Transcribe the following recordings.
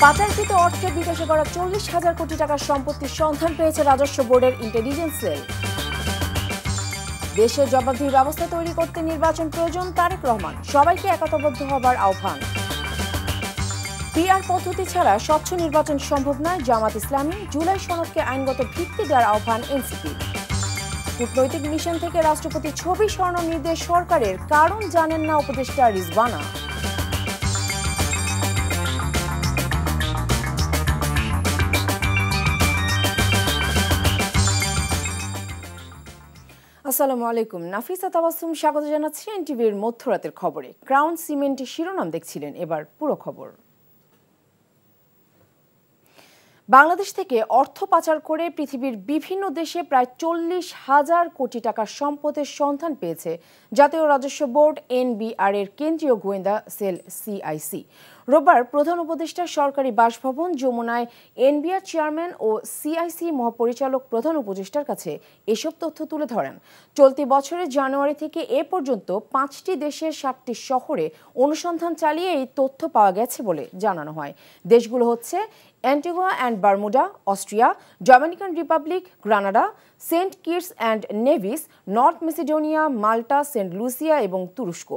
পাচারকৃত অর্থে বিদেশে করা 40,000 কোটি টাকার সম্পত্তির সন্ধান পেয়েছে রাজস্ব বোর্ডের ইন্টেলিজেন্স সেল। দেশের জবাবদিহি ব্যবস্থা তৈরি করতে নির্বাচন প্রয়োজন, তারেক রহমান। সবাইকে একতাবদ্ধ হবার আহ্বান। পিআর পদ্ধতি ছাড়া স্বচ্ছ নির্বাচন সম্ভব নয়, জামাত ইসলামী। জুলাই সনদকে আইনগত ভিত্তি দেওয়ার আহ্বান এনসিপি। কূটনৈতিক মিশন থেকে রাষ্ট্রপতি ছবি সরানোর নির্দেশ সরকারের, কারণ জানেন না উপদেষ্টা রিজওয়ানা। আসসালামু আলাইকুম, নাফিসা তাবাসসুম স্বাগত জানাচ্ছি এনটিভির মধ্যরাতের খবরে। ক্রাউন সিমেন্টের শিরোনাম দেখছিলেন, এবার পুরো খবর। বাংলাদেশ থেকে অর্থ পাচার করে পৃথিবীর বিভিন্ন দেশে প্রায় 40,000 কোটি টাকার সম্পদের সন্ধান পেয়েছে জাতীয় রাজস্ব বোর্ড এনবিআর এর কেন্দ্রীয় গোয়েন্দা সেল সিআইসি। রোববার প্রধান উপদেষ্টা সরকারি বাসভবন যমুনায় এনবিআর চেয়ারম্যান ও সিআইসি মহাপরিচালক প্রধান উপদেষ্টার কাছে এসব তথ্য তুলে ধরেন। চলতি বছরের জানুয়ারি থেকে এ পর্যন্ত 5টি দেশের 7টি শহরে অনুসন্ধান চালিয়ে এই তথ্য পাওয়া গেছে বলে জানানো হয়। দেশগুলো হচ্ছে Antigua and Barbuda, Austria, Dominican Republic, Grenada, Saint Kitts and Nevis, North Macedonia, Malta, Saint Lucia এবং তুরস্ক।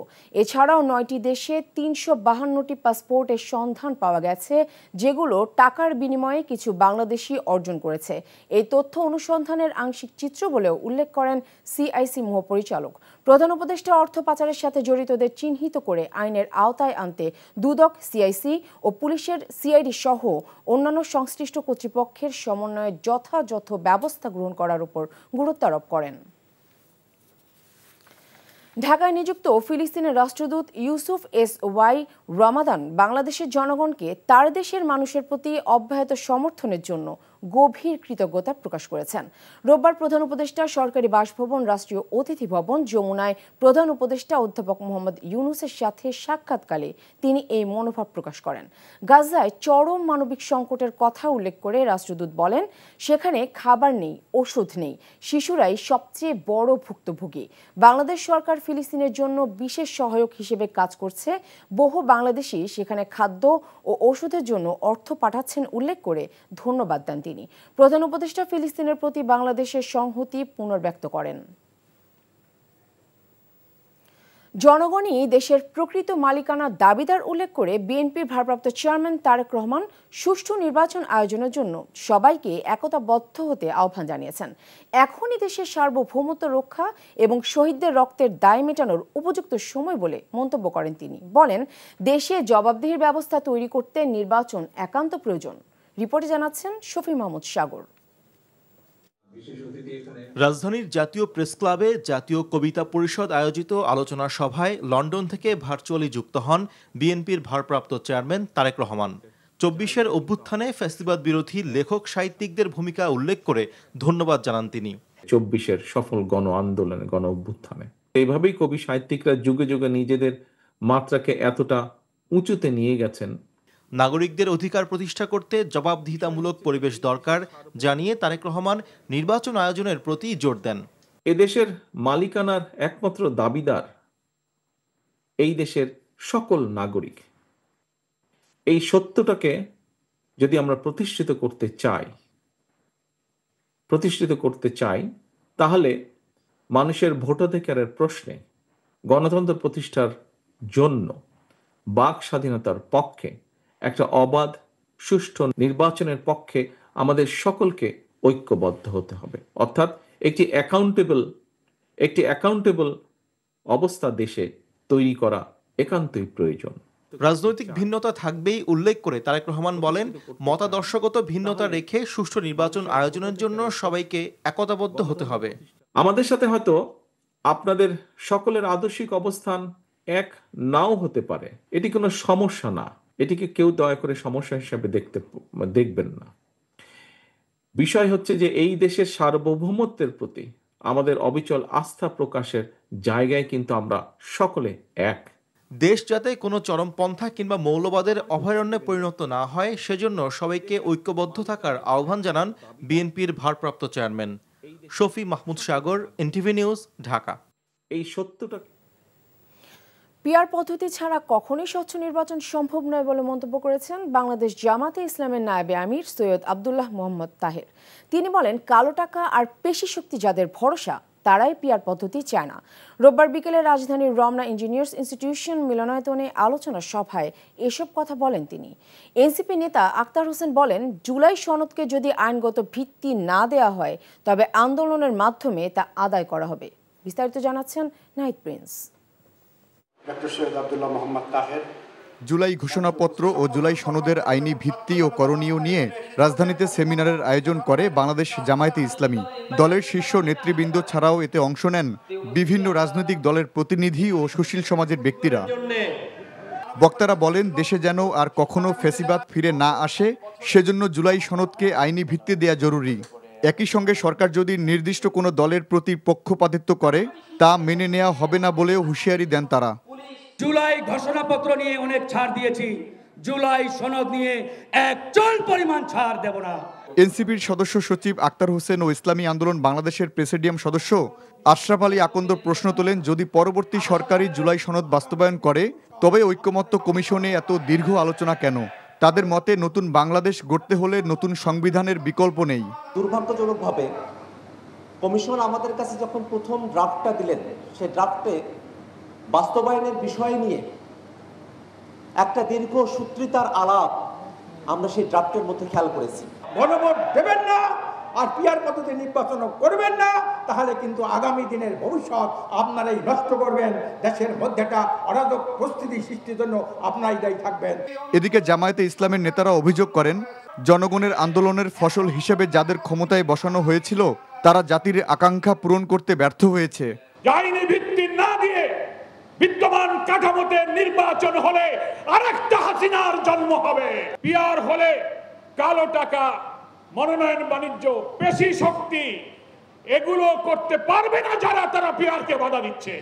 এছাড়াও 9টি দেশে 352টি পাসপোর্টের সন্ধান পাওয়া গেছে, যেগুলো টাকার বিনিময়ে কিছু বাংলাদেশি অর্জন করেছে। এই তথ্য অনুসন্ধানের আংশিক চিত্র বলেও উল্লেখ করেন সিআইসি মহাপরিচালক। প্রধান উপদেষ্টা অর্থ পাচারের সাথে জড়িতদের চিহ্নিত করে আইনের আওতায় আনতে দুদক, সিআইসি ও পুলিশের সিআইডি সহ অন্যান্য সংশ্লিষ্ট কর্তৃপক্ষের সমন্বয়ে যথাযথ ব্যবস্থা গ্রহণ করার উপর গুরুত্ব আরোপ করেন। ঢাকায় নিযুক্ত ফিলিস্তিনের রাষ্ট্রদূত ইউসুফ এস ওয়াই রমাদান বাংলাদেশের জনগণকে তার দেশের মানুষের প্রতি অব্যাহত সমর্থনের জন্য গভীর কৃতজ্ঞতা প্রকাশ করেছেন। রোববার প্রধান উপদেষ্টা সরকারি বাসভবন রাষ্ট্রীয় অতিথি ভবন যমুনায় প্রধান উপদেষ্টা অধ্যাপক মোহাম্মদ ইউনুসের সাথে সাক্ষাৎকালে তিনি এই মনোভাব প্রকাশ করেন। গাজায় চরম মানবিক সংকটের কথা উল্লেখ করে রাষ্ট্রদূত বলেন, সেখানে খাবার নেই, ওষুধ নেই, শিশুরাই সবচেয়ে বড় ভুক্তভোগী। বাংলাদেশ সরকার ফিলিস্তিনের জন্য বিশেষ সহায়ক হিসেবে কাজ করছে। বহু বাংলাদেশি সেখানে খাদ্য ও ওষুধের জন্য অর্থ পাঠাচ্ছেন উল্লেখ করে ধন্যবাদ দেন তিনি। প্রধান উপদেষ্টা ফিলিস্তিনের প্রতি বাংলাদেশের সংহতি পুনর্ব্যক্ত করেন। জনগণই দেশের প্রকৃত মালিকানার দাবিদার উল্লেখ করে বিএনপির ভারপ্রাপ্ত চেয়ারম্যান তারেক রহমান সুষ্ঠু নির্বাচন আয়োজনের জন্য সবাইকে একতাবদ্ধ হতে আহ্বান জানিয়েছেন। এখনই দেশের সার্বভৌমত্ব রক্ষা এবং শহীদদের রক্তের দায় মেটানোর উপযুক্ত সময় বলে মন্তব্য করেন তিনি। বলেন, দেশে জবাবদিহির ব্যবস্থা তৈরি করতে নির্বাচন একান্ত প্রয়োজন। রিপোর্টে জানাচ্ছেন শফি মাহমুদ সাগর। রাজধানীর জাতীয় প্রেস ক্লাবে জাতীয় কবিতা পরিষদ আয়োজিত আলোচনা সভায় লন্ডন থেকে ভার্চুয়ালি যুক্ত হন বিএনপির ভারপ্রাপ্ত চেয়ারম্যান তারেক রহমান। 24-এর অভ্যুত্থানে ফ্যাসিবাদ বিরোধী লেখক সাহিত্যিকদের ভূমিকা উল্লেখ করে ধন্যবাদ জানান তিনি। 24-এর সফল গণ আন্দোলনে, গণ অভ্যুত্থানে এইভাবেই কবি সাহিত্যিকরা যুগে যুগে নিজেদের মাত্রাকে এতটা উঁচুতে নিয়ে গেছেন। নাগরিকদের অধিকার প্রতিষ্ঠা করতে জবাবদিহিতামূলক পরিবেশ দরকার জানিয়ে তারেক রহমান নির্বাচন আয়োজনের প্রতি জোর দেন। এদেশের মালিকানার একমাত্র দাবিদার এই দেশের সকল নাগরিক। এই সত্যটাকে যদি আমরা প্রতিষ্ঠিত করতে চাই তাহলে মানুষের ভোটাধিকারের প্রশ্নে, গণতন্ত্র প্রতিষ্ঠার জন্য, বাক স্বাধীনতার পক্ষে, একটা অবাধ সুষ্ঠু নির্বাচনের পক্ষে আমাদের সকলকে ঐক্যবদ্ধ হতে হবে। অর্থাৎ একটি অ্যাকাউন্টেবল অবস্থা দেশে তৈরি করা একান্তই প্রয়োজন। রাজনৈতিক ভিন্নতা থাকবেই উল্লেখ করে তারেক রহমান বলেন, মতাদর্শগত ভিন্নতা রেখে সুষ্ঠু নির্বাচন আয়োজনের জন্য সবাইকে একতাবদ্ধ হতে হবে। আমাদের সাথে হয়তো আপনাদের সকলের আদর্শিক অবস্থান এক নাও হতে পারে, এটি কোনো সমস্যা না। এটিকে কেউ দয়া করে সমস্যা হিসেবে দেখবেন না। বিষয় হচ্ছে যে এই দেশের সার্বভৌমত্বের প্রতি আমাদের অবিচল আস্থা প্রকাশের জায়গায় কিন্তু আমরা সকলে এক। দেশ যাতে কোনো চরমপন্থা কিংবা মৌলবাদের অভয়ারণ্যে পরিণত না হয়, সেজন্য সবাইকে ঐক্যবদ্ধ থাকার আহ্বান জানান বিএনপির ভারপ্রাপ্ত চেয়ারম্যান। শফি মাহমুদ সাগর, এনটিভি নিউজ, ঢাকা। এই সত্যটা পিআর পদ্ধতি ছাড়া কখনোই স্বচ্ছ নির্বাচন সম্ভব নয় বলে মন্তব্য করেছেন বাংলাদেশ জামাতে ইসলামের নায়েবে আমির সৈয়দ আব্দুল্লাহ মোহাম্মদ তাহের। তিনি বলেন, কালো টাকা আর পেশি শক্তি যাদের ভরসা তারাই পিআর পদ্ধতি চায় না। রোববার বিকেলে রাজধানীর রমনা ইঞ্জিনিয়ার্স ইনস্টিটিউশন মিলনায়তনে আলোচনা সভায় এসব কথা বলেন তিনি। এনসিপি নেতা আক্তার হোসেন বলেন, জুলাই সনদকে যদি আইনগত ভিত্তি না দেওয়া হয় তবে আন্দোলনের মাধ্যমে তা আদায় করা হবে। বিস্তারিত জানাচ্ছেন নাহিদ প্রিন্স। ডক্টর সৈয়দ আব্দুল্লাহ মোহাম্মদ তাহের। জুলাই ঘোষণাপত্র ও জুলাই সনদের আইনি ভিত্তি ও করণীয় নিয়ে রাজধানীতে সেমিনারের আয়োজন করে বাংলাদেশ জামায়াতে ইসলামী। দলের শীর্ষ নেতৃবৃন্দ ছাড়াও এতে অংশ নেন বিভিন্ন রাজনৈতিক দলের প্রতিনিধি ও সুশীল সমাজের ব্যক্তিরা। বক্তারা বলেন, দেশে যেন আর কখনো ফ্যাসিবাদ ফিরে না আসে সেজন্য জুলাই সনদকে আইনি ভিত্তি দেয়া জরুরি। একই সঙ্গে সরকার যদি নির্দিষ্ট কোনো দলের প্রতি পক্ষপাতিত্ব করে তা মেনে নেওয়া হবে না বলেও হুঁশিয়ারি দেন তারা। জুলাই ঘোষণাপত্র নিয়ে অনেক ছাড় দিয়েছি, জুলাই সনদ নিয়ে এক চুল পরিমাণ ছাড় দেব না। এনসিপির সদস্য সচিব আক্তার হোসেন ও ইসলামী আন্দোলন বাংলাদেশের প্রেসিডিয়াম সদস্য আশরাফ আলী আকন্দ প্রশ্ন তোলেন, যদি পরবর্তী সরকারই জুলাই সনদ বাস্তবায়ন করে তবে ঐক্যমত্য কমিশনে এত দীর্ঘ আলোচনা কেন? তাদের মতে, নতুন বাংলাদেশ গড়তে হলে নতুন সংবিধানের বিকল্প নেই। দুর্ভাগ্যজনকভাবে কমিশন আমাদের কাছে যখন প্রথম ড্রাফটটা দিলেন, সেই ড্রাফটে বাস্তবায়নের বিষয় নিয়ে একটা দীর্ঘ সূত্রিতার আলাপ আমরা সেই ড্রাফটের মধ্যে খেয়াল করেছি। গণভোট দেবেন না আর পিআর পদ্ধতি নির্বাচন করবেন না, তাহলে কিন্তু আগামী দিনের ভবিষ্যৎ আপনারাই নষ্ট করবেন। দেশের মধ্যে একটা অরাজক পরিস্থিতি সৃষ্টির জন্য আপনারাই দায়ী থাকবেন। এদিকে জামায়াতে ইসলামের নেতারা অভিযোগ করেন, জনগণের আন্দোলনের ফসল হিসেবে যাদের ক্ষমতায় বসানো হয়েছিল তারা জাতির আকাঙ্ক্ষা পূরণ করতে ব্যর্থ হয়েছে। আইনি ভিত্তি না দিয়ে বিদ্যমান কাঠামোতে নির্বাচন হলে আরেকটা হাসিনার জন্ম হবে। পিআর হলে কালো টাকা, মনোনয়ন বাণিজ্য, পেশি শক্তি এগুলো করতে পারবে না যারা তারা পিআরকে বাধা দিচ্ছে।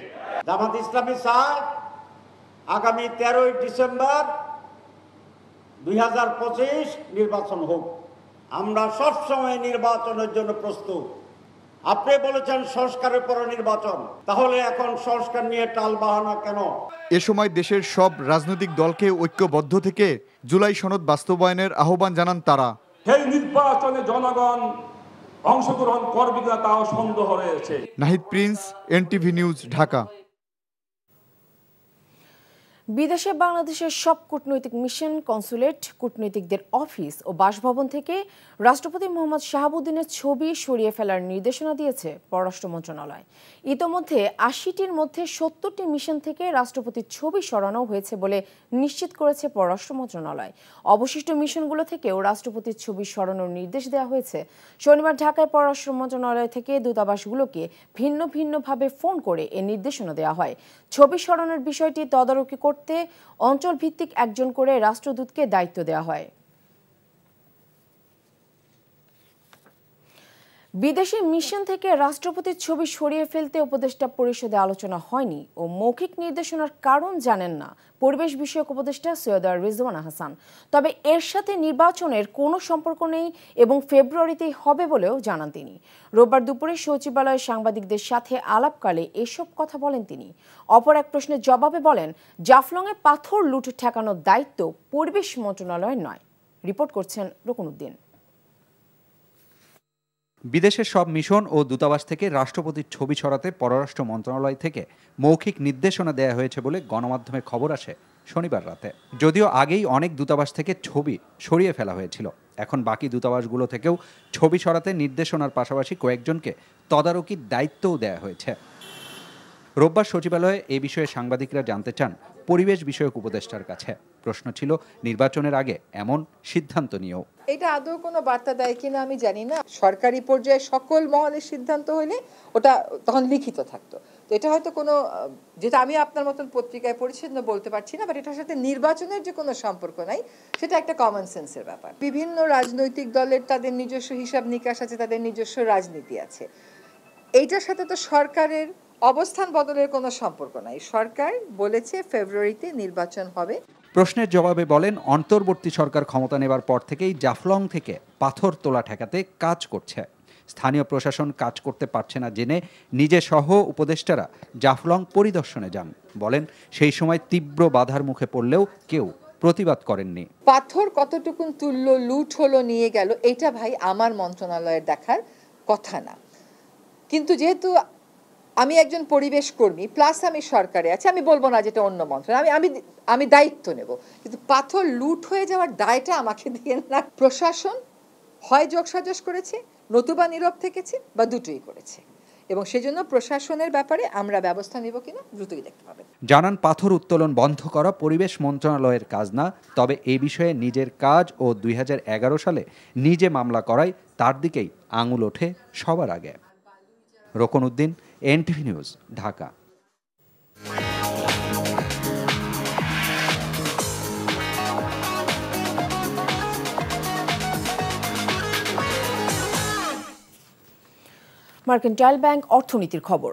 জামাত ইসলামী চায় আগামী 13ই ডিসেম্বর 2025 নির্বাচন হোক। আমরা সবসময় নির্বাচনের জন্য প্রস্তুত। আপনি বলেছেন সংস্কারের পর নির্বাচন, তাহলে এখন সংস্কার নিয়ে টালবাহানা কেন? এ সময় দেশের সব রাজনৈতিক দলকে ঐক্যবদ্ধ থেকে জুলাই সনদ বাস্তবায়নের আহ্বান জানান তারা। সেই নির্বাচনে জনগণ অংশগ্রহণ করবে কিনা তাও সন্দেহ রয়েছে। Nahid Prince, NTV news, Dhaka. বিদেশে বাংলাদেশের সব কূটনৈতিক মিশন, কনসুলেট, কূটনীতিকদের অফিস ও বাসভবন থেকে রাষ্ট্রপতি মোহাম্মদ শাহাবুদ্দিনের ছবি সরিয়ে ফেলার নির্দেশনা দিয়েছে পররাষ্ট্র মন্ত্রণালয়। ইতোমধ্যে ৮০টির মধ্যে ৭০টি মিশন থেকে রাষ্ট্রপতির ছবি সরানো হয়েছে বলে নিশ্চিত করেছে পররাষ্ট্র মন্ত্রণালয়। অবশিষ্ট মিশনগুলো থেকেও রাষ্ট্রপতির ছবি সরানোর নির্দেশ দেওয়া হয়েছে। শনিবার ঢাকায় পররাষ্ট্র মন্ত্রণালয় থেকে দূতাবাসগুলোকে ভিন্ন ভিন্নভাবে ফোন করে এ নির্দেশনা দেওয়া হয়। ছবি সরানোর বিষয়টি তদারকি করতে অঞ্চল ভিত্তিক একজন করে রাষ্ট্রদূতকে দায়িত্ব দেওয়া হয়। বিদেশি মিশন থেকে রাষ্ট্রপতির ছবি সরিয়ে ফেলতে উপদেষ্টা পরিষদে আলোচনা হয়নি ও মৌখিক নির্দেশনার কারণ জানেন না পরিবেশ বিষয়ক উপদেষ্টা সৈয়দ রিজওয়ানা হাসান। তবে এর সাথে নির্বাচনের কোনো সম্পর্ক নেই এবং ফেব্রুয়ারিতেই হবে বলেও জানান তিনি। রোববার দুপুরে সচিবালয়ে সাংবাদিকদের সাথে আলাপকালে এসব কথা বলেন তিনি। অপর এক প্রশ্নের জবাবে বলেন, জাফলংয়ে পাথর লুট ঠেকানোর দায়িত্ব পরিবেশ মন্ত্রণালয়ের নয়। রিপোর্ট করছেন রকুনুদ্দিন। বিদেশের সব মিশন ও দূতাবাস থেকে রাষ্ট্রপতির ছবি সরাতে পররাষ্ট্র মন্ত্রণালয় থেকে মৌখিক নির্দেশনা দেয়া হয়েছে বলে গণমাধ্যমে খবর আসে শনিবার রাতে। যদিও আগেই অনেক দূতাবাস থেকে ছবি সরিয়ে ফেলা হয়েছিল, এখন বাকি দূতাবাসগুলো থেকেও ছবি সরাতে নির্দেশনার পাশাপাশি কয়েকজনকে তদারকির দায়িত্বও দেয়া হয়েছে। রোববার সচিবালয়ে এ বিষয়ে সাংবাদিকরা জানতে চান পরিবেশ বিষয়ক উপদেষ্টার কাছে। প্রশ্ন ছিল নির্বাচনের আগে এমন সিদ্ধান্ত নিয়েও। এটা আদৌ কোনো বার্তা দেয় কিনা আমি জানি না। সরকারি পর্যায়ে সকল মহলের সিদ্ধান্ত হলে ওটা তখন লিখিত থাকতো। তো এটা হয়তো কোনো, যেটা আমি আপনার মতন পত্রিকায় পরিচ্ছন্ন বলতে পারছি না, বাট এটার সাথে নির্বাচনের যে কোনো সম্পর্ক নাই, সেটা একটা কমন সেন্সের ব্যাপার। বিভিন্ন রাজনৈতিক দলের তাদের নিজস্ব হিসাব নিকাশ আছে, তাদের নিজস্ব রাজনীতি আছে। এইটার সাথে তো সরকারের অবস্থান বদলের কোনো সম্পর্ক নাই। সরকার বলেছে ফেব্রুয়ারিতে নির্বাচন হবে। প্রশ্নের জবাবে বলেন, অন্তর্বর্তী সরকার ক্ষমতা নেবার পর থেকেই জাফলং থেকে পাথর তোলা ঠেকাতে কাজ করছে। স্থানীয় প্রশাসন কাজ করতে পারছে না জেনে নিজে সহ উপদেষ্টারা জাফলং পরিদর্শনে যান। বলেন, সেই সময় তীব্র বাধার মুখে পড়লেও কেউ প্রতিবাদ করেননি। পাথর কতটুকুন তুললো, লুট হলো, নিয়ে গেল, এটা ভাই আমার মন্ত্রণালয়ের দেখার কথা না। কিন্তু যেহেতু আমি একজন পরিবেশ কর্মী প্লাস আমি সরকারে আছি, আমি বলবো না যেটা অন্য মন্ত্রণালয়, আমি দায়িত্ব নেব, কিন্তু পাথর লুট হয়ে যাওয়ার দায়টা আমাকে দিয়ে না। প্রশাসন হয় যোগসাজশ করেছে, নতুবা নীরব থেকেছে, বা দুটোই করেছে, এবং সেজন্য প্রশাসনের ব্যাপারে আমরা ব্যবস্থা নেব কিনা দ্রুতই দেখতে পাবেন। জানান, পাথর উত্তোলন বন্ধ করা পরিবেশ মন্ত্রণালয়ের কাজ না, তবে এই বিষয়ে নিজের কাজ ও 2011 সালে নিজে মামলা করায় তার দিকেই আঙুল ওঠে সবার আগে। Rokon Uddin, NTV news, Dhaka. Mercantile bank অর্থনীতির খবর।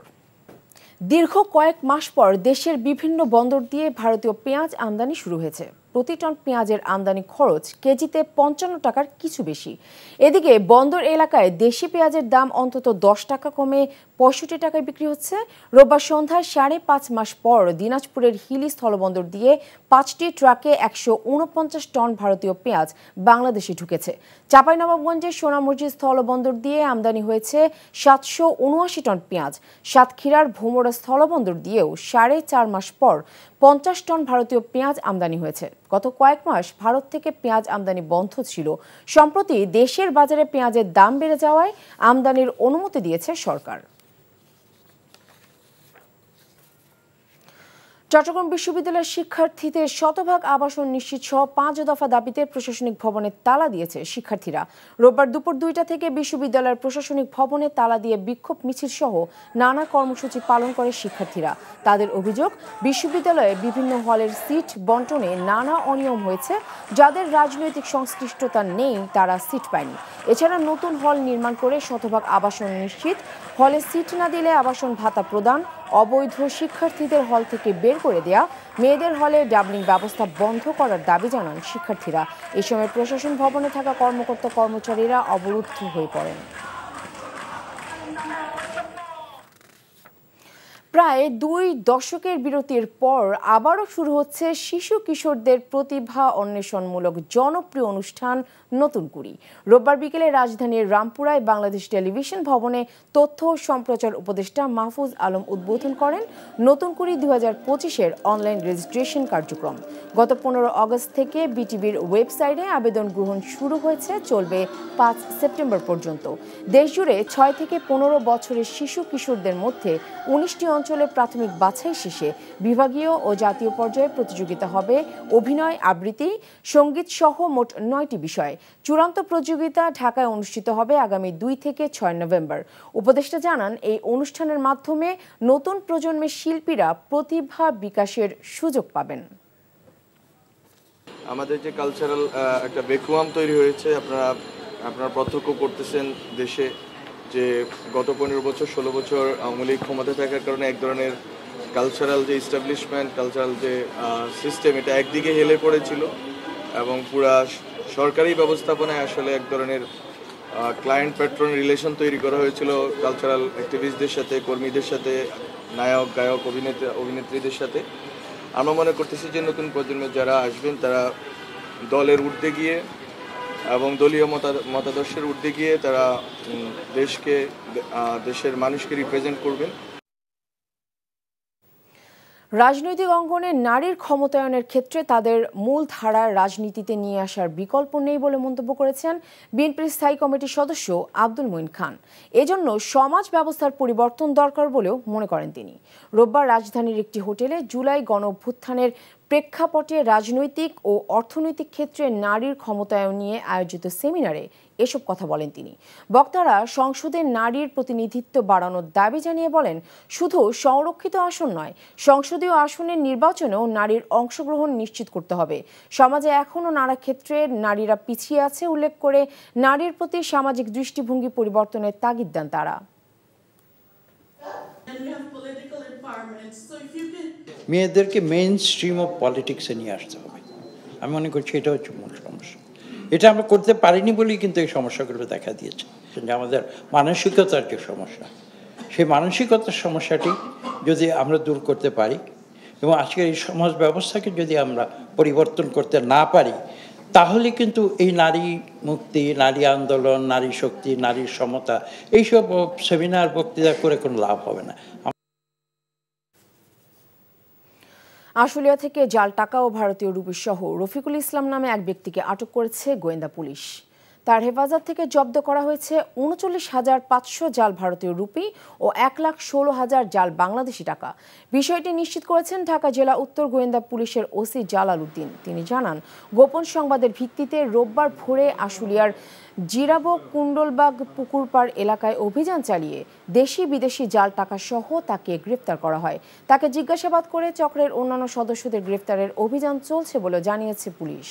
দীর্ঘ কয়েক মাস পর দেশের বিভিন্ন বন্দর দিয়ে ভারতীয় পেঁয়াজ আমদানি শুরু হয়েছে। প্রতি টন পেঁয়াজের আমদানি খরচ কেজিতে 55 টাকার কিছু বেশি। এদিকে বন্দর এলাকায় দেশি পেঁয়াজের দাম অন্তত 10 টাকা কমে 65 টাকায় বিক্রি হচ্ছে। রোববার সন্ধ্যায় 5.5 মাস পর দিনাজপুরের হিলি স্থলবন্দর দিয়ে 5টি ট্রাকে 149 টন ভারতীয় পেঁয়াজ বাংলাদেশে ঢুকেছে। চাঁপাইনবাবগঞ্জের সোনামুরজি স্থলবন্দর দিয়ে আমদানি হয়েছে 779 টন পেঁয়াজ। সাতক্ষীরার ভোমরা স্থলবন্দর দিয়েও 4.5 মাস পর 50 টন ভারতীয় পেঁয়াজ আমদানি হয়েছে। গত কয়েক মাস ভারত থেকে পেঁয়াজ আমদানি বন্ধ ছিল। সম্প্রতি দেশের বাজারে পেঁয়াজের দাম বেড়ে যাওয়ায় আমদানির অনুমতি দিয়েছে সরকার। চট্টগ্রাম বিশ্ববিদ্যালয়ের শিক্ষার্থীদের শতভাগ আবাসন নিশ্চিত সহ 5 দফা দাবিতে প্রশাসনিক ভবনে তালা দিয়েছে শিক্ষার্থীরা। রোববার দুপুর 2টা থেকে বিশ্ববিদ্যালয়ের প্রশাসনিক ভবনে তালা দিয়ে বিক্ষোভ মিছিল সহ নানা কর্মসূচি পালন করে শিক্ষার্থীরা। তাদের অভিযোগ, বিশ্ববিদ্যালয়ে বিভিন্ন হলের সিট বন্টনে নানা অনিয়ম হয়েছে। যাদের রাজনৈতিক সংশ্লিষ্টতা নেই তারা সিট পায়নি। এছাড়া নতুন হল নির্মাণ করে শতভাগ আবাসন নিশ্চিত, হলে সিট না দিলে আবাসন ভাতা প্রদান, অবৈধ শিক্ষার্থীদের হল থেকে বের করে দেয়া, মেয়েদের হলে ডাবলিং ব্যবস্থা বন্ধ করার দাবি জানান শিক্ষার্থীরা। এ সময় প্রশাসন ভবনে থাকা কর্মকর্তা কর্মচারীরা অবরুদ্ধ হয়ে পড়েন। প্রায় 2 দশকের বিরতির পর আবারও শুরু হচ্ছে শিশু কিশোরদের প্রতিভা অন্বেষণমূলক জনপ্রিয় অনুষ্ঠান নতুন কুড়ি। রোববার বিকেলে রাজধানীর রামপুরায় বাংলাদেশ টেলিভিশন ভবনে তথ্য ও সম্প্রচার উপদেষ্টা মাহফুজ আলম উদ্বোধন করেন নতুন কুড়ি 2025-এর অনলাইন রেজিস্ট্রেশন কার্যক্রম। গত 15 আগস্ট থেকে বিটিভির ওয়েবসাইটে আবেদন গ্রহণ শুরু হয়েছে, চলবে 5 সেপ্টেম্বর পর্যন্ত। দেশজুড়ে 6 থেকে 15 বছরের শিশু কিশোরদের মধ্যে 19টি অঞ্চলে প্রাথমিক বাছাই শেষে বিভাগীয় ও জাতীয় পর্যায়ে প্রতিযোগিতা হবে অভিনয়, আবৃত্তি, সঙ্গীত সহ মোট 9টি বিষয়। চূড়ান্ত প্রতিযোগিতা ঢাকায় অনুষ্ঠিত হবে আগামী 2 থেকে 6 নভেম্বর। উপদেষ্টা জানান, এই অনুষ্ঠানের মাধ্যমে নতুন প্রজন্মের শিল্পীরা প্রতিভা বিকাশের সুযোগ পাবেন। আমাদের যে কালচারাল একটা ভ্যাকুয়াম তৈরি হয়েছে, আপনারা প্রত্যক্ষ করতেছেন দেশে যে গত 15 বছর 16 বছর আওয়ামী লীগ ক্ষমতা থাকার কারণে এক ধরনের কালচারাল যে ইস্টাবলিশমেন্ট, কালচারাল যে সিস্টেম, এটা একদিকে হেলে পড়েছিল এবং পুরা সরকারি ব্যবস্থাপনায় আসলে এক ধরনের ক্লায়েন্ট প্যাট্রন রিলেশন তৈরি করা হয়েছিল কালচারাল অ্যাক্টিভিস্টদের সাথে, কর্মীদের সাথে, নায়ক, গায়ক, অভিনেত্রীদের সাথে। আমরা মনে করতেছি যে নতুন প্রজন্মের যারা আসবেন তারা দলের ঊর্ধ্বে গিয়ে এবং দলীয় মতাদর্শের ঊর্ধ্বে গিয়ে তারা দেশকে, দেশের মানুষকে রিপ্রেজেন্ট করবেন। রাজনৈতিক অঙ্গনে নারীর ক্ষমতায়নের ক্ষেত্রে তাদের মূল ধারার রাজনীতিতে নিয়ে আসার বিকল্প নেই বলে মন্তব্য করেছেন বিএনপির স্থায়ী কমিটির সদস্য আব্দুল মঈন খান। এজন্য সমাজ ব্যবস্থার পরিবর্তন দরকার বলেও মনে করেন তিনি। রোববার রাজধানীর একটি হোটেলে জুলাই গণঅভ্যুত্থানের প্রেক্ষাপটে রাজনৈতিক ও অর্থনৈতিক ক্ষেত্রে নারীর ক্ষমতায়ন নিয়ে আয়োজিত সেমিনারে এসব কথা বলেন তিনি। বক্তারা সংসদে নারীর প্রতিনিধিত্ব বাড়ানোর দাবি জানিয়ে বলেন, শুধু সংরক্ষিত আসন নয়, সংসদীয় আসনের নির্বাচনেও নারীর অংশগ্রহণ নিশ্চিত করতে হবে। সমাজে এখনও নানা ক্ষেত্রে নারীরা পিছিয়ে আছে উল্লেখ করে নারীর প্রতি সামাজিক দৃষ্টিভঙ্গি পরিবর্তনের তাগিদ দেন তারা। মেয়েদেরকে মেইন স্ট্রিম অফ পলিটিক্সে নিয়ে আসতে হবে। আমি মনে করছি এটা হচ্ছে মূল সমস্যা। এটা আমরা করতে পারিনি বলেই কিন্তু এই সমস্যাগুলো দেখা দিয়েছে। করছেন যে আমাদের মানসিকতার যে সমস্যা, সেই মানসিকতার সমস্যাটি যদি আমরা দূর করতে পারি এবং আজকের এই সমাজ ব্যবস্থাকে যদি আমরা পরিবর্তন করতে না পারি, তাহলে কিন্তু এই নারী মুক্তি, নারী আন্দোলন, নারী শক্তি, নারীর সমতা এইসব সেমিনার বক্তৃতা করে কোনো লাভ হবে না। আশুলিয়া থেকে জাল টাকা ও ভারতীয় রুপি সহ রফিকুল ইসলাম নামে এক ব্যক্তিকে আটক করেছে গোয়েন্দা পুলিশ। তার হেফাজত থেকে জব্দ করা হয়েছে ৩৯,৫০০ জাল ভারতীয় রুপি ও ১,১৬,০০০ জাল বাংলাদেশি টাকা। বিষয়টি নিশ্চিত করেছেন ঢাকা জেলা উত্তর গোয়েন্দা পুলিশের ওসি জালাল উদ্দিন। তিনি জানান, গোপন সংবাদের ভিত্তিতে রোববার ভোরে আশুলিয়ার জিরাবো কুণ্ডলবাগ পুকুরপাড় এলাকায় অভিযান চালিয়ে দেশি বিদেশি জাল টাকা সহ তাকে গ্রেফতার করা হয়। তাকে জিজ্ঞাসাবাদ করে চক্রের অন্যান্য সদস্যদের গ্রেফতারের অভিযান চলছে বলে জানিয়েছে পুলিশ।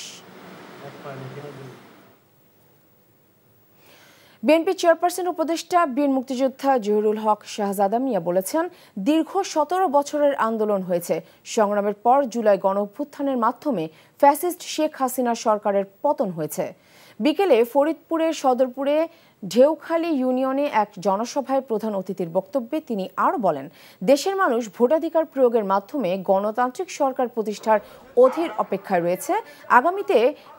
বিএনপি চেয়ারপারসন উপদেষ্টা বীর মুক্তিযোদ্ধা জহিরুল হক শাহজাদা মিয়া বলেছেন, দীর্ঘ ১৭ বছরের আন্দোলন হয়েছে। সংগ্রামের পর জুলাই গণঅভ্যুত্থানের মাধ্যমে ফ্যাসিস্ট শেখ হাসিনা সরকারের পতন হয়েছে। বিকেলে ফরিদপুরের সদরপুরে ঢেউখালী ইউনিয়নে এক জনসভায় প্রধান অতিথির বক্তব্যে তিনি আরও বলেন, দেশের মানুষ ভোটাধিকার প্রয়োগের মাধ্যমে গণতান্ত্রিক সরকার প্রতিষ্ঠার অধীর অপেক্ষায় রয়েছে। আগামীতে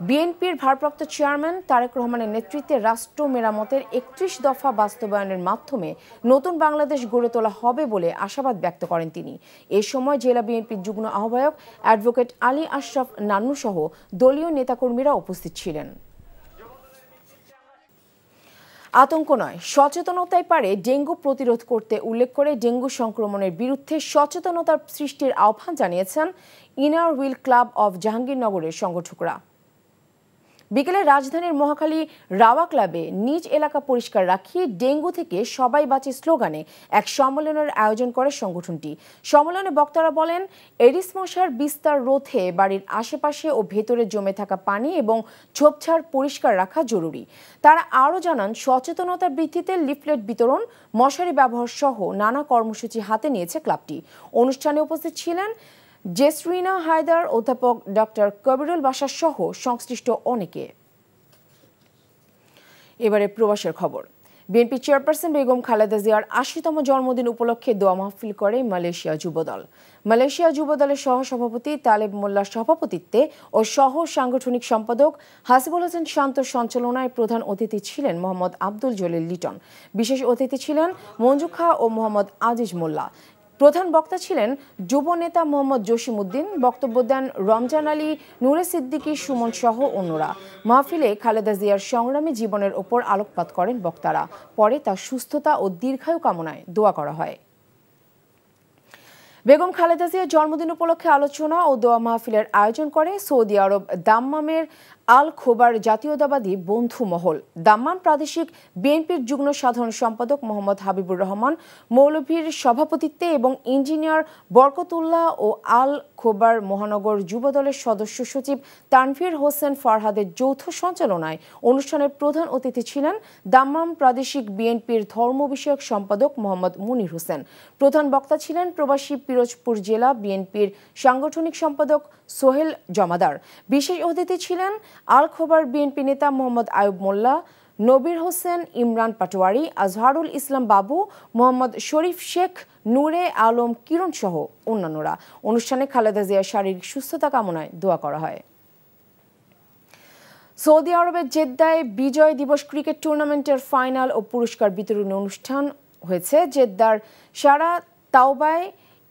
বিএনপির ভারপ্রাপ্ত চেয়ারম্যান তারেক রহমানের নেতৃত্বে রাষ্ট্র মেরামতের ৩১ দফা বাস্তবায়নের মাধ্যমে নতুন বাংলাদেশ গড়ে তোলা হবে বলে আশাবাদ ব্যক্ত করেন তিনি। এ সময় জেলা বিএনপির যুগ্ম আহ্বায়ক অ্যাডভোকেট আলী আশরাফ নান্নু সহ দলীয় নেতাকর্মীরা উপস্থিত ছিলেন। আতঙ্ক নয়, সচেতনতাই পারে ডেঙ্গু প্রতিরোধ করতে উল্লেখ করে ডেঙ্গু সংক্রমণের বিরুদ্ধে সচেতনতার সৃষ্টির আহ্বান জানিয়েছেন ইনার হুইল ক্লাব অব জাহাঙ্গীরনগরের সংগঠকরা। বিকেলে রাজধানীর মহাখালী রাওয়া ক্লাবে নিজ এলাকা পরিষ্কার রাখি, ডেঙ্গু থেকে সবাই বাঁচে স্লোগানে এক সম্মেলনের আয়োজন করে সংগঠনটি। সম্মেলনে বক্তারা বলেন, এডিস মশার বিস্তার রোধে বাড়ির আশেপাশে ও ভেতরে জমে থাকা পানি এবং ঝোপঝাড় পরিষ্কার রাখা জরুরি। তারা আরও জানান, সচেতনতার ভিত্তিতে লিফলেট বিতরণ, মশারি ব্যবহার সহ নানা কর্মসূচি হাতে নিয়েছে ক্লাবটি। অনুষ্ঠানে উপস্থিত ছিলেন জেসরিনা হায়দার, অধ্যাপক ডক্টর কবিরুল বাশার সহ সংশ্লিষ্ট অনেকে। এবারে প্রবাসের খবর। বিএনপি চেয়ারপারসন বেগম খালেদা জিয়ার ৮০তম জন্মদিন উপলক্ষে দোয়া মাহফিল করে মালয়েশিয়া যুবদল। মালয়েশিয়া যুবদলের সহসভাপতি তালেব মোল্লার সভাপতিত্বে ও সহ সাংগঠনিক সম্পাদক হাসিবুল হোসেন শান্তর সঞ্চালনায় প্রধান অতিথি ছিলেন মোহাম্মদ আব্দুল জলিল লিটন। বিশেষ অতিথি ছিলেন মঞ্জু খা ও মোহাম্মদ আজিজ মোল্লা। প্রধান বক্তা ছিলেন যুব নেতা মোহাম্মদ জসিম উদ্দিন। বক্তব্য দেন রমজান আলী, নূরে সিদ্দিকী, সুমন সহ অন্যরা। মাহফিলে খালেদা জিয়ার সংগ্রামী জীবনের ওপর আলোকপাত করেন বক্তারা। পরে তার সুস্থতা ও দীর্ঘায়ু কামনায় দোয়া করা হয়। বেগম খালেদা জিয়ার জন্মদিন উপলক্ষে আলোচনা ও দোয়া মাহফিলের আয়োজন করে সৌদি আরব দাম্মামের আল খোবার জাতীয়তাবাদী বন্ধু মহল। দাম্মাম প্রাদেশিক বিএনপির যুগ্ম সাধারণ সম্পাদক মোহাম্মদ হাবিবুর রহমান মৌলভীর সভাপতিত্বে এবং ইঞ্জিনিয়ার বরকতুল্লাহ ও আল খোবার মহানগর যুবদলের সদস্য সচিব তানভীর হোসেন ফারহাদের যৌথ সঞ্চালনায় অনুষ্ঠানের প্রধান অতিথি ছিলেন দাম্মাম প্রাদেশিক বিএনপির ধর্ম বিষয়ক সম্পাদক মোহাম্মদ মুনির হোসেন। প্রধান বক্তা ছিলেন প্রবাসী পিরোজপুর জেলা বিএনপির সাংগঠনিক সম্পাদক সোহেল জমাদার। বিশেষ অতিথি ছিলেন আল খোবার বিএনপি নেতা মোহাম্মদ আয়ুব মোল্লা, নবীর হোসেন, ইমরান পাটোয়ারি, আজহারুল ইসলাম বাবু, মোহাম্মদ শরীফ শেখ, নূরে আলম কিরণ সহ অন্যান্যরা। অনুষ্ঠানে খালেদা জিয়ার শারীরিক সুস্থতা কামনায় দোয়া করা হয়। সৌদি আরবের জেদ্দায় বিজয় দিবস ক্রিকেট টুর্নামেন্টের ফাইনাল ও পুরস্কার বিতরণী অনুষ্ঠান হয়েছে। জেদ্দার সারা তাওবায়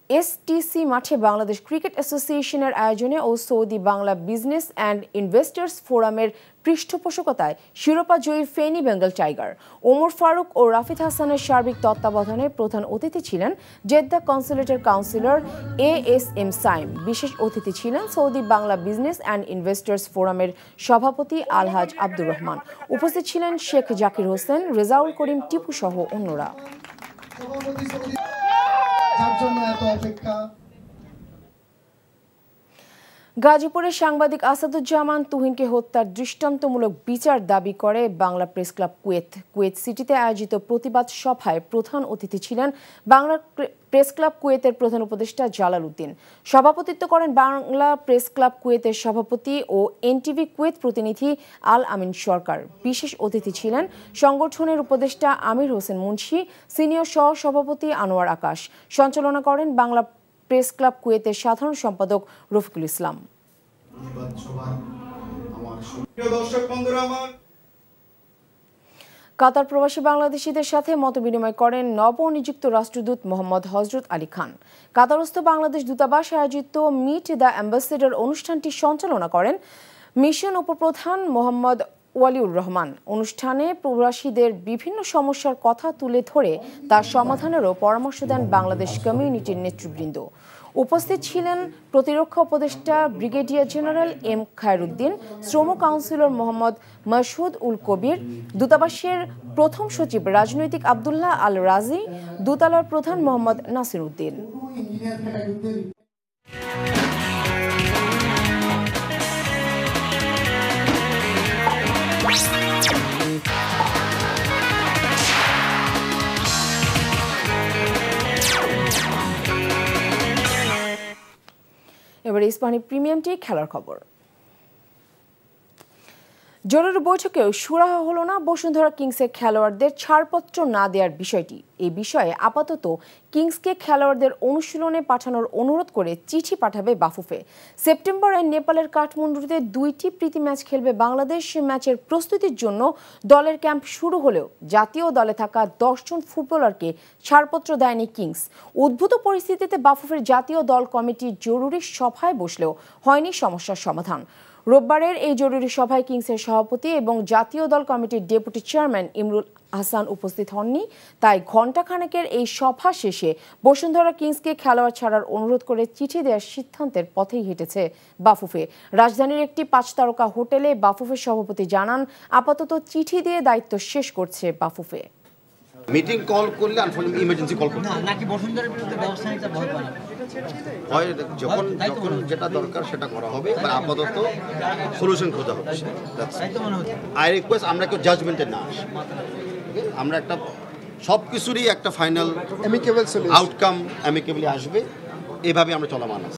এসটিসি মাঠে বাংলাদেশ ক্রিকেট অ্যাসোসিয়েশনের আয়োজনে ও Saudi Bangla business and investors ফোরামের পৃষ্ঠপোষকতায় শিরোপা জয়ী ফেনী বেঙ্গল টাইগার। ওমর ফারুক ও রাফিদ হাসানের সার্বিক তত্ত্বাবধানে প্রধান অতিথি ছিলেন জেদ্দা কনসুলেটের কাউন্সিলর ASM সাইম। বিশেষ অতিথি ছিলেন Saudi Bangla business and investors ফোরামের সভাপতি আলহাজ আব্দুর রহমান। উপস্থিত ছিলেন শেখ জাকির হোসেন, রেজাউল করিম টিপু সহ অন্যরা। গাজীপুরের সাংবাদিক আসাদুজ্জামান তুহিনকে হত্যার দৃষ্টান্তমূলক বিচার দাবি করে Bangla press club Kuwait. Kuwait সিটিতে আয়োজিত প্রতিবাদ সভায় প্রধান অতিথি ছিলেন বাংলা প্রেস ক্লাব কুয়েতের প্রধান উপদেষ্টা জালাল উদ্দিন। সভাপতিত্ব করেন বাংলা প্রেস ক্লাব কুয়েতের সভাপতি ও এনটিভি কুয়েত প্রতিনিধি আল আমিন সরকার। বিশেষ অতিথি ছিলেন সংগঠনের উপদেষ্টা আমির হোসেন মুন্সি, সিনিয়র সহ সভাপতি আনোয়ার আকাশ। সঞ্চালনা করেন বাংলা প্রেস ক্লাব কুয়েতের সাধারণ সম্পাদক রফিকুল ইসলাম। কাতার প্রবাসী বাংলাদেশিদের সাথে মতবিনিময় করেন নবনিযুক্ত রাষ্ট্রদূত মোহাম্মদ হজরত আলী খান। কাতারস্থ বাংলাদেশ দূতাবাস আয়োজিত মিট দ্য অ্যাম্বাসেডর অনুষ্ঠানটি সঞ্চালনা করেন মিশন উপপ্রধান মোহাম্মদ ওয়ালিউর রহমান। অনুষ্ঠানে প্রবাসীদের বিভিন্ন সমস্যার কথা তুলে ধরে তার সমাধানেরও পরামর্শ দেন বাংলাদেশ কমিউনিটির নেতৃবৃন্দ। উপস্থিত ছিলেন প্রতিরক্ষা উপদেষ্টা ব্রিগেডিয়ার জেনারেল এম খায়রুদ্দিন, শ্রম কাউন্সিলর মোহাম্মদ মাসুদ উল কবির, দূতাবাসের প্রথম সচিব রাজনৈতিক আবদুল্লাহ আল রাজি, দূতালয়ের প্রধান মোহাম্মদ নাসির উদ্দিন। এবারে ইস্পানি প্রিমিয়ামটি খেলার খবর। জরুরি বৈঠকেও সুরাহা হলো না বসুন্ধরা কিংসের খেলোয়াড়দের ছাড়পত্র না দেওয়ার বিষয়টি। এই বিষয়ে আপাতত কিংসকে খেলোয়াড়দের অনুশীলনে পাঠানোর অনুরোধ করে চিঠি পাঠাবে বাফুফে। সেপ্টেম্বরে নেপালের কাঠমান্ডুতে 2টি প্রীতি ম্যাচ খেলবে বাংলাদেশ। ম্যাচের প্রস্তুতির জন্য দলের ক্যাম্প শুরু হলেও জাতীয় দলে থাকা 10 জন ফুটবলারকে ছাড়পত্র দেয়নি কিংস। উদ্ভূত পরিস্থিতিতে বাফুফের জাতীয় দল কমিটির জরুরি সভায় বসলেও হয়নি সমস্যার সমাধান। রোববারের এই জরুরি সভায় কিংসের সভাপতি এবং জাতীয় দল কমিটির ডেপুটি চেয়ারম্যান ইমরুল হাসান উপস্থিত হননি। তাই ঘণ্টাখানেকের এই সভা শেষে বসুন্ধরা কিংসকে খেলোয়াড় ছাড়ার অনুরোধ করে চিঠি দেওয়ার সিদ্ধান্তের পথেই হেঁটেছে বাফুফে। রাজধানীর একটি 5 তারকা হোটেলে বাফুফের সভাপতি জানান, আপাতত চিঠি দিয়ে দায়িত্ব শেষ করছে বাফুফে। মিটিং কল করলে আনফরচুনেটলি ইমার্জেন্সি কল করতে না, নাকি বসুন্ধরার বিরুদ্ধে ব্যবস্থা নিতে ভয় পান? হয়, যখন যেটা দরকার সেটা করা হবে, বা আপাতত সলিউশন খোঁজা হচ্ছে। আই রিকোয়েস্ট আমরা কেউ জাজমেন্টে না আসি, আমরা একটা সব কিছুরই একটা ফাইনাল আউটকাম অ্যামিকেবলি আসবে, এভাবে আমরা চলমান আছি।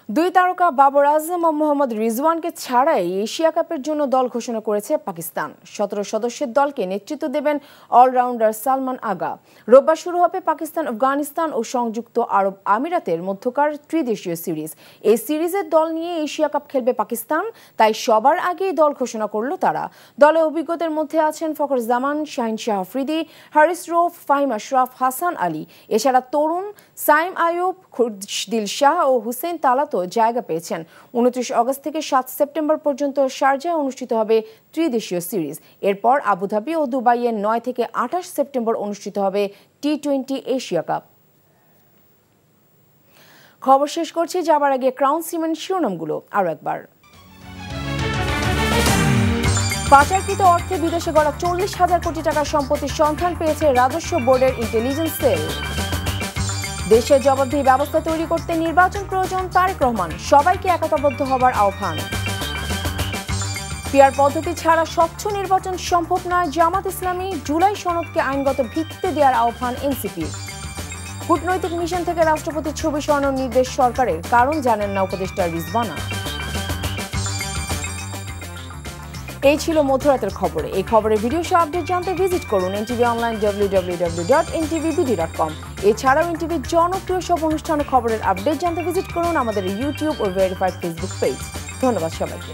2 তারকা বাবর আজম ও মোহাম্মদ রিজওয়ানকে ছাড়াই এশিয়া কাপের জন্য দল ঘোষণা করেছে পাকিস্তান। 17 সদস্যের দলকে নেতৃত্ব দেবেন অলরাউন্ডার সালমান আগা। রোববার শুরু হবে পাকিস্তান, আফগানিস্তান ও সংযুক্ত আরব আমিরাতের মধ্যকার ত্রিদেশীয় সিরিজ। এই সিরিজের দল নিয়ে এশিয়া কাপ খেলবে পাকিস্তান, তাই সবার আগেই দল ঘোষণা করলো তারা। দলে অভিজ্ঞদের মধ্যে আছেন ফখর জামান, শাহিন শাহ আফ্রিদি, হারিস রৌফ, ফাহিম আশরাফ, হাসান আলী। এছাড়া তরুণ সাইম আয়ুব, খুরদিল শাহ ও হুসেন তালাত জায়গা পেয়েছেন। 29 আগস্ট থেকে 7 সেপ্টেম্বর পর্যন্ত শারজায় অনুষ্ঠিত হবে ত্রিদেশীয় সিরিজ। এরপর আবুধাবি ও দুবাইয়ে 9 থেকে 28 সেপ্টেম্বর অনুষ্ঠিত হবে টি-20 এশিয়া কাপ। খবর শেষ করছি, যাবার আগে ক্রাউন সিমেন্ট শিরোনামগুলো আরো একবার। পাচারকৃত অর্থে বিদেশে গড়া 40,000 কোটি টাকার সম্পত্তির সন্ধান পেয়েছে রাজস্ব বোর্ডের ইন্টেলিজেন্স সেল। দেশের জবাবদিহি ব্যবস্থা তৈরি করতে নির্বাচন প্রয়োজন, তারেক রহমান। সবাইকে একতাবদ্ধ হবার আহ্বান। পিআর পদ্ধতি ছাড়া স্বচ্ছ নির্বাচন সম্ভব নয়, জামাত ইসলামী। জুলাই সনদকে আইনগত ভিত্তিতে দেওয়ার আহ্বান এনসিপি। কূটনৈতিক মিশন থেকে রাষ্ট্রপতির ছবি সরানোর নির্দেশ সরকারের, কারণ জানেন না উপদেষ্টা রিজওয়ানা। এই ছিল মধ্যরাতের খবরে। এই খবরের ভিডিও সহ আপডেট জানতে ভিজিট করুন এনটিভি অনলাইন www.ntvbd.com। এছাড়াও এনটিভির জনপ্রিয় সব অনুষ্ঠান ও খবরের আপডেট জানতে ভিজিট করুন আমাদের ইউটিউব ও ভেরিফাইড ফেসবুক পেজ। ধন্যবাদ সবাইকে।